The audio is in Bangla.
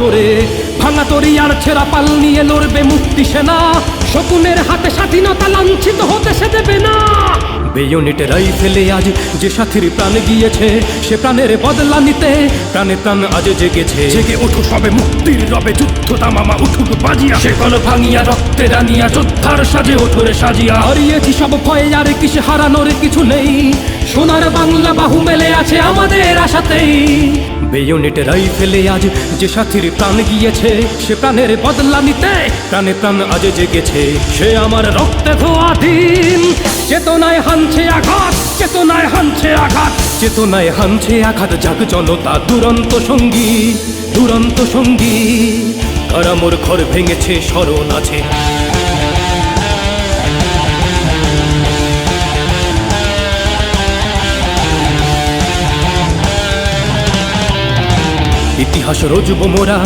করে ভাঙা তরি আর ছেঁড়া পাল নিয়ে লড়বে মুক্তি সেনা। শকুনের হাতে স্বাধীনতা লাঞ্ছিত হতে সে দেবে না। বেয়োনেটে রাইফেলে আজ যে সাথীর প্রাণ গিয়েছে, সে প্রাণের বদলা নিতে প্রাণে প্রাণ আজ জেগেছে। জেগে ওঠো সবে মুক্তির রবে, যুদ্ধ তামামা উঠুক বাজিয়া। সে কল ভাঙিয়া রক্তে রানিয়া, যোদ্ধার সাজে ওঠরে সাজিয়া। হারিয়েছি সব ভয়ে আর কিসে হারানোর কিছু নেই, সোনার বাংলা বাহু মেলে আছে আমাদের আশাতেই। বেয়োনেটে রাইফেলে আজ যে সাথীর প্রাণ গিয়েছে, সে প্রাণের বদলা নিতে প্রাণে প্রাণ আজ জেগেছে। সে আমার রক্তে ধোয়া দিন, চেতনায় হানছে আঘাত, চেতনায় হানছে আঘাত, চেতনায় হানছে আঘাত। জাগ জনতা দুরন্ত সঙ্গী, দুরন্ত সঙ্গী। কারা মোর ঘর ভেঙেছে স্মরণ আছে। ইতিহাস রচব মোরা।